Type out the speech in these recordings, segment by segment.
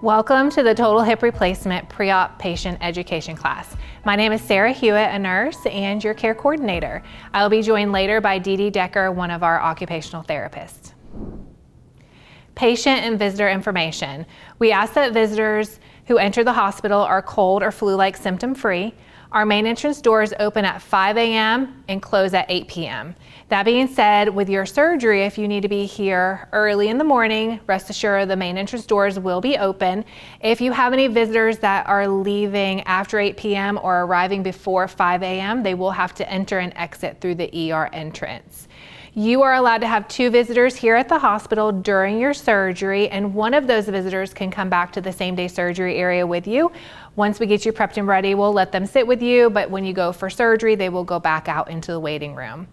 Welcome to the Total Hip Replacement Pre-Op Patient Education class. My name is Sarah Hewitt, a nurse and your care coordinator. I will be joined later by Dee Dee Decker, one of our occupational therapists. Patient and visitor information. We ask that visitors who enter the hospital are cold or flu-like symptom-free. Our main entrance doors open at 5 a.m. and close at 8 p.m. That being said, with your surgery, if you need to be here early in the morning, rest assured the main entrance doors will be open. If you have any visitors that are leaving after 8 p.m. or arriving before 5 a.m., they will have to enter and exit through the ER entrance. You are allowed to have 2 visitors here at the hospital during your surgery, and one of those visitors can come back to the same day surgery area with you. Once we get you prepped and ready, we'll let them sit with you, but when you go for surgery, they will go back out into the waiting room.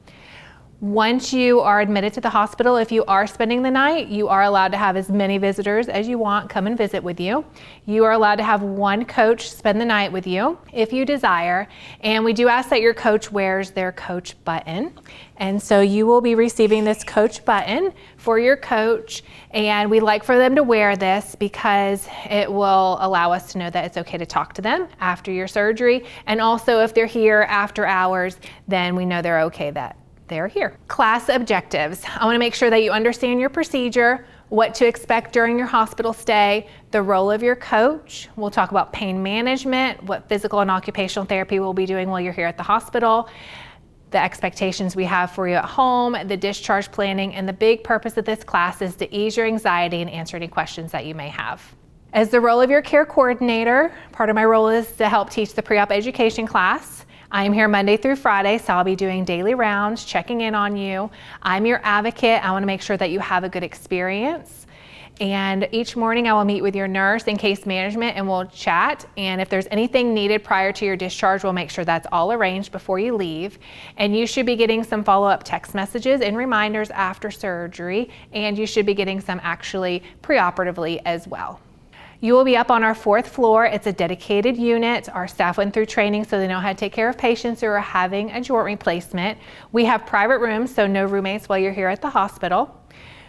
Once you are admitted to the hospital, if you are spending the night, you are allowed to have as many visitors as you want come and visit with you. You are allowed to have 1 coach spend the night with you if you desire, and we do ask that your coach wears their coach button. And so you will be receiving this coach button for your coach, and we like for them to wear this because it will allow us to know that it's okay to talk to them after your surgery, and also if they're here after hours, then we know they're okay that they're here. Class objectives. I want to make sure that you understand your procedure, what to expect during your hospital stay, the role of your coach. We'll talk about pain management, what physical and occupational therapy we'll be doing while you're here at the hospital, the expectations we have for you at home, the discharge planning, and the big purpose of this class is to ease your anxiety and answer any questions that you may have. As the role of your care coordinator, part of my role is to help teach the pre-op education class. I am here Monday through Friday, so I'll be doing daily rounds, checking in on you. I'm your advocate. I want to make sure that you have a good experience. And each morning I will meet with your nurse and case management and we'll chat. And if there's anything needed prior to your discharge, we'll make sure that's all arranged before you leave. And you should be getting some follow-up text messages and reminders after surgery. And you should be getting some actually preoperatively as well. You will be up on our 4th floor. It's a dedicated unit. Our staff went through training so they know how to take care of patients who are having a joint replacement. We have private rooms, so no roommates while you're here at the hospital.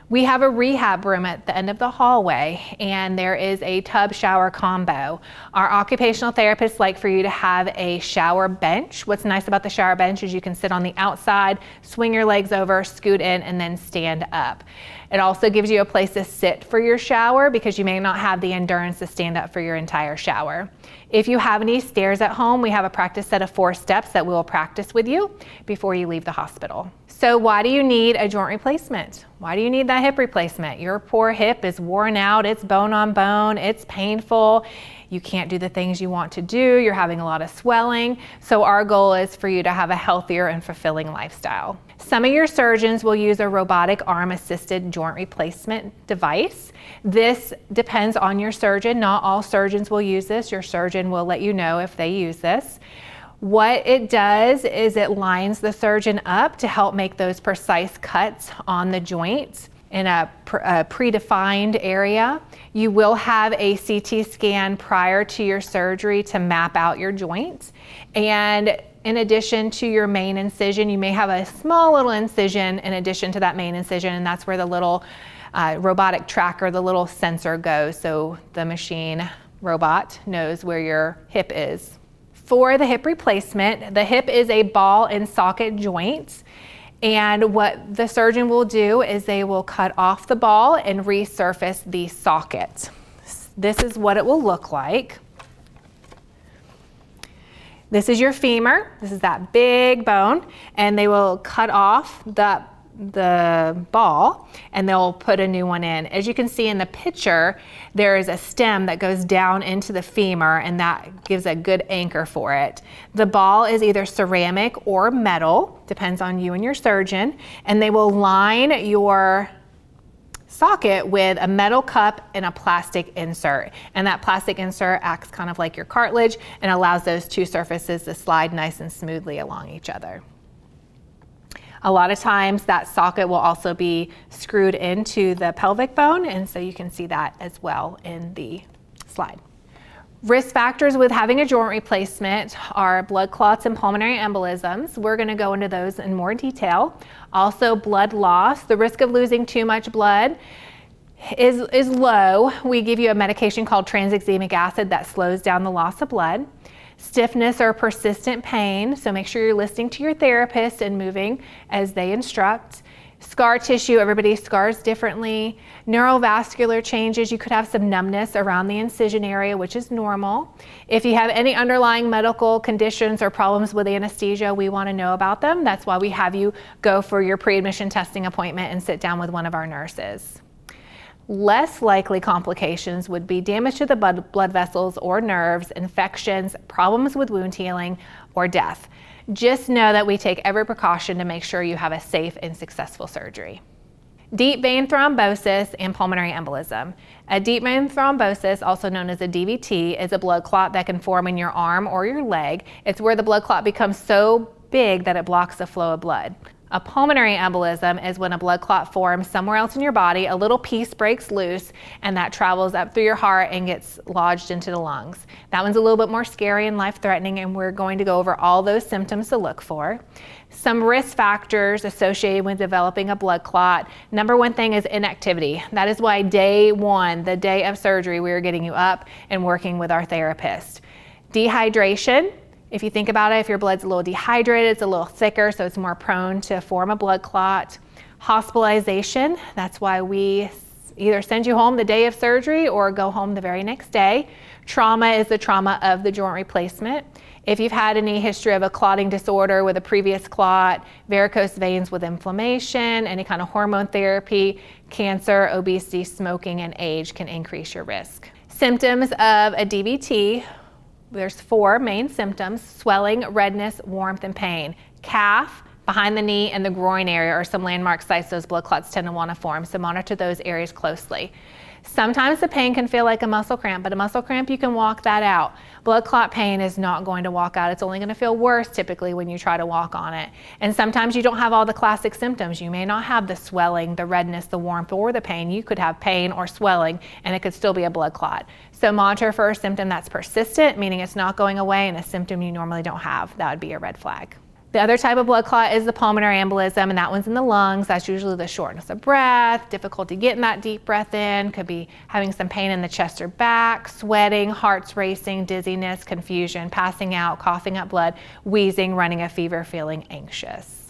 We have a rehab room at the end of the hallway, and there is a tub shower combo. Our occupational therapists like for you to have a shower bench. What's nice about the shower bench is you can sit on the outside, swing your legs over, scoot in, and then stand up. It also gives you a place to sit for your shower because you may not have the endurance to stand up for your entire shower. If you have any stairs at home, we have a practice set of 4 steps that we will practice with you before you leave the hospital. So why do you need a joint replacement? Why do you need that hip replacement? Your poor hip is worn out, it's bone on bone, it's painful. You can't do the things you want to do, you're having a lot of swelling. So our goal is for you to have a healthier and fulfilling lifestyle. Some of your surgeons will use a robotic arm-assisted joint replacement device. This depends on your surgeon. Not all surgeons will use this. Your surgeon will let you know if they use this. What it does is it lines the surgeon up to help make those precise cuts on the joints in a predefined area. You will have a CT scan prior to your surgery to map out your joints. And in addition to your main incision, you may have a small little incision in addition to that main incision, and that's where the little robotic tracker, the little sensor goes, so the machine robot knows where your hip is. For the hip replacement, the hip is a ball and socket joint. And what the surgeon will do is they will cut off the ball and resurface the socket. This is what it will look like. This is your femur. This is that big bone. And they will cut off the ball and they'll put a new one in. As you can see in the picture, there is a stem that goes down into the femur and that gives a good anchor for it. The ball is either ceramic or metal, depends on you and your surgeon, and they will line your socket with a metal cup and a plastic insert. And that plastic insert acts kind of like your cartilage and allows those 2 surfaces to slide nice and smoothly along each other. A lot of times that socket will also be screwed into the pelvic bone, and so you can see that as well in the slide. Risk factors with having a joint replacement are blood clots and pulmonary embolisms. We're going to go into those in more detail. Also blood loss, the risk of losing too much blood is low, we give you a medication called tranexamic acid that slows down the loss of blood. Stiffness or persistent pain, so make sure you're listening to your therapist and moving as they instruct. Scar tissue, everybody scars differently. Neurovascular changes, you could have some numbness around the incision area, which is normal. If you have any underlying medical conditions or problems with anesthesia, we want to know about them. That's why we have you go for your pre-admission testing appointment and sit down with one of our nurses. Less likely complications would be damage to the blood vessels or nerves, infections, problems with wound healing, or death. Just know that we take every precaution to make sure you have a safe and successful surgery. Deep vein thrombosis and pulmonary embolism. A deep vein thrombosis, also known as a DVT, is a blood clot that can form in your arm or your leg. It's where the blood clot becomes so big that it blocks the flow of blood. A pulmonary embolism is when a blood clot forms somewhere else in your body, a little piece breaks loose, and that travels up through your heart and gets lodged into the lungs. That one's a little bit more scary and life-threatening, and we're going to go over all those symptoms to look for. Some risk factors associated with developing a blood clot. Number one thing is inactivity. That is why day one, the day of surgery, we are getting you up and working with our therapist. Dehydration. If you think about it, if your blood's a little dehydrated, it's a little thicker, so it's more prone to form a blood clot. Hospitalization, that's why we either send you home the day of surgery or go home the very next day. Trauma is the trauma of the joint replacement. If you've had any history of a clotting disorder with a previous clot, varicose veins with inflammation, any kind of hormone therapy, cancer, obesity, smoking, and age can increase your risk. Symptoms of a DVT. There's 4 main symptoms: swelling, redness, warmth, and pain. Calf, behind the knee, and the groin area are some landmark sites those blood clots tend to want to form, so monitor those areas closely. Sometimes the pain can feel like a muscle cramp, but a muscle cramp, you can walk that out. Blood clot pain is not going to walk out. It's only going to feel worse typically when you try to walk on it. And sometimes you don't have all the classic symptoms. You may not have the swelling, the redness, the warmth, or the pain. You could have pain or swelling, and it could still be a blood clot. So monitor for a symptom that's persistent, meaning it's not going away, and a symptom you normally don't have. That would be a red flag. The other type of blood clot is the pulmonary embolism, and that one's in the lungs. That's usually the shortness of breath, difficulty getting that deep breath in, could be having some pain in the chest or back, sweating, heart's racing, dizziness, confusion, passing out, coughing up blood, wheezing, running a fever, feeling anxious.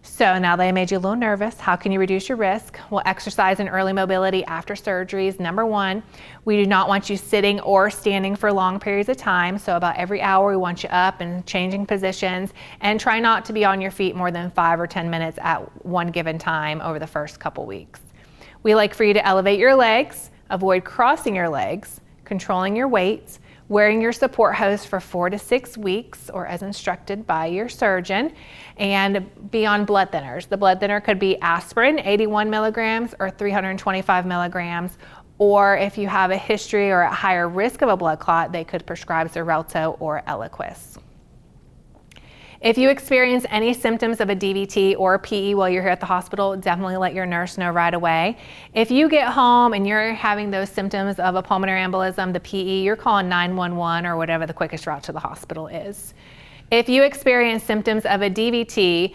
So now that I made you a little nervous, how can you reduce your risk? Well, exercise and early mobility after surgeries. Number one, we do not want you sitting or standing for long periods of time. So about every hour, we want you up and changing positions, and try not to be on your feet more than 5 or 10 minutes at one given time over the first couple weeks. We like for you to elevate your legs, avoid crossing your legs, controlling your weights, wearing your support hose for 4 to 6 weeks or as instructed by your surgeon, and be on blood thinners. The blood thinner could be aspirin, 81 milligrams or 325 milligrams, or if you have a history or a higher risk of a blood clot, they could prescribe Xarelto or Eliquis. If you experience any symptoms of a DVT or a PE while you're here at the hospital, definitely let your nurse know right away. If you get home and you're having those symptoms of a pulmonary embolism, the PE, you're calling 911 or whatever the quickest route to the hospital is. If you experience symptoms of a DVT,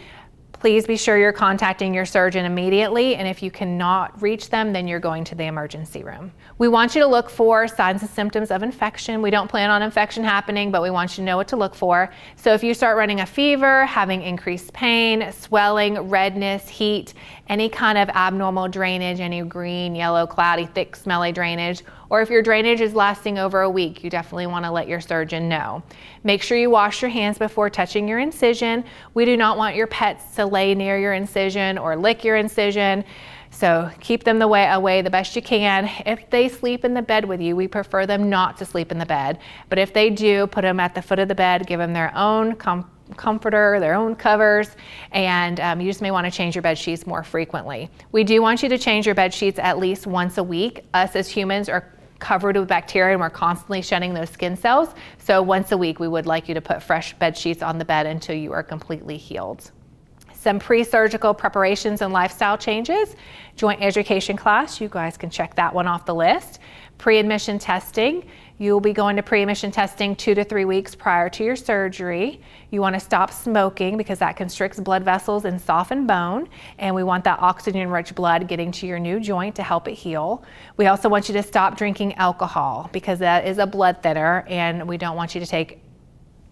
please be sure you're contacting your surgeon immediately, and if you cannot reach them, then you're going to the emergency room. We want you to look for signs and symptoms of infection. We don't plan on infection happening, but we want you to know what to look for. So if you start running a fever, having increased pain, swelling, redness, heat, any kind of abnormal drainage, any green, yellow, cloudy, thick, smelly drainage, or if your drainage is lasting over a week, you definitely want to let your surgeon know. Make sure you wash your hands before touching your incision. We do not want your pets to lay near your incision or lick your incision, so keep them away the best you can. If they sleep in the bed with you, we prefer them not to sleep in the bed, but if they do, put them at the foot of the bed, give them their own comforter, their own covers, and you just may want to change your bed sheets more frequently. We do want you to change your bed sheets at least once a week. Us as humans are covered with bacteria and we're constantly shedding those skin cells, so once a week we would like you to put fresh bed sheets on the bed until you are completely healed. Some pre-surgical preparations and lifestyle changes. Joint education class, you guys can check that one off the list. Pre-admission testing, You will be going to pre-admission testing 2 to 3 weeks prior to your surgery. You want to stop smoking because that constricts blood vessels and soften bone, and we want that oxygen-rich blood getting to your new joint to help it heal. We also want you to stop drinking alcohol because that is a blood thinner, and we don't want you to take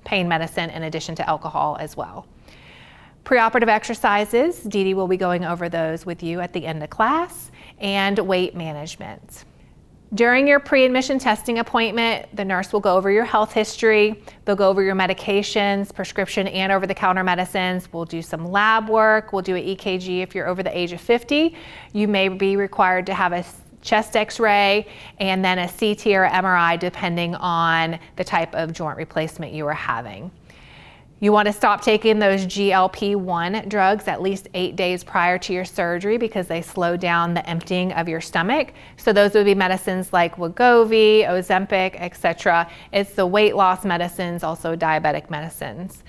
pain medicine in addition to alcohol as well. Preoperative exercises, Dee Dee will be going over those with you at the end of class, and weight management. During your pre-admission testing appointment, the nurse will go over your health history, they'll go over your medications, prescription and over-the-counter medicines, we'll do some lab work, we'll do an EKG if you're over the age of 50. You may be required to have a chest x-ray and then a CT or MRI depending on the type of joint replacement you are having. You want to stop taking those GLP-1 drugs at least 8 days prior to your surgery because they slow down the emptying of your stomach. So those would be medicines like Wegovy, Ozempic, etc. It's the weight loss medicines, also diabetic medicines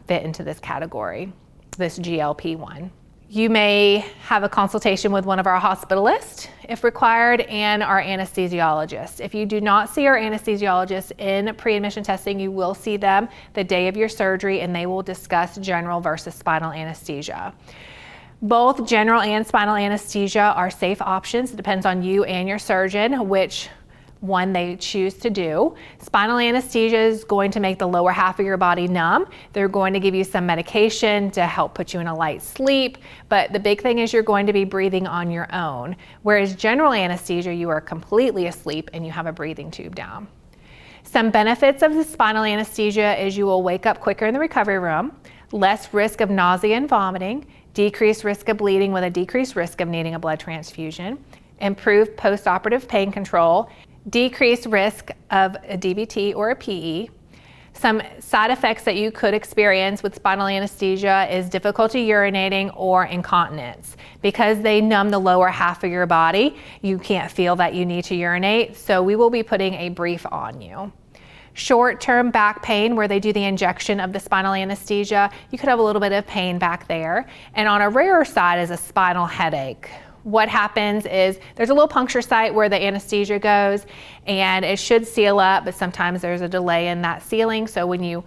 fit into this category, this GLP-1. You may have a consultation with one of our hospitalists if required and our anesthesiologist. If you do not see our anesthesiologist in pre-admission testing, you will see them the day of your surgery and they will discuss general versus spinal anesthesia. Both general and spinal anesthesia are safe options. It depends on you and your surgeon which one they choose to do. Spinal anesthesia is going to make the lower half of your body numb. They're going to give you some medication to help put you in a light sleep, but the big thing is you're going to be breathing on your own. Whereas general anesthesia, you are completely asleep and you have a breathing tube down. Some benefits of the spinal anesthesia is you will wake up quicker in the recovery room, less risk of nausea and vomiting, decreased risk of bleeding with a decreased risk of needing a blood transfusion, improved post-operative pain control, decreased risk of a DVT or a PE. Some side effects that you could experience with spinal anesthesia is difficulty urinating or incontinence. Because they numb the lower half of your body, you can't feel that you need to urinate, so we will be putting a brief on you. Short-term back pain, where they do the injection of the spinal anesthesia, you could have a little bit of pain back there. And on a rarer side is a spinal headache. What happens is there's a little puncture site where the anesthesia goes and it should seal up, but sometimes there's a delay in that sealing. So when you